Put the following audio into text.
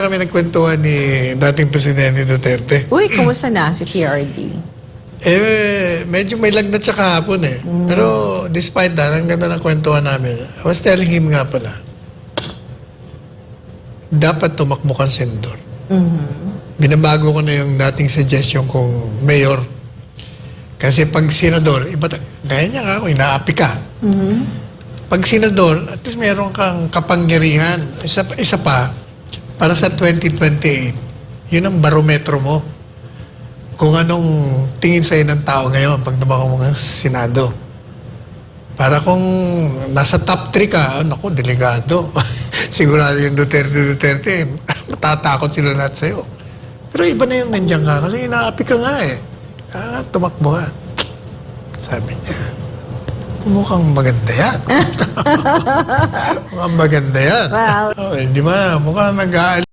Kami nagkwentuhan ni dating Presidente Duterte. Uy, kumusta na si PRD? Medyo may lagnat siya kahapon eh. Pero despite that, ang ganda ng kwentuhan namin. I was telling him nga pala, dapat tumakbo kang senador. Binabago ko na yung dating suggestion kong mayor. Kasi pag senador, iba, gaya niya nga ako, inaapi ka. Pag senador, at least meron kang kapangyarihan. Isa pa, para sa 2028, yun ang barometro mo. Kung anong tingin sa'yo ng tao ngayon pag tumakbo mo ng Senado. Para kung nasa top 3 ka, naku, delikado. Sigurado yung Duterte, matatakot sila lahat sa'yo. Pero iba na yung nandiyan ka kasi inaapi ka nga eh. Kaya tumakbo ka. Sabi niya, mukhang maganda yan. Mukhang maganda yan. Well, Di ba? Mukhang nag-aal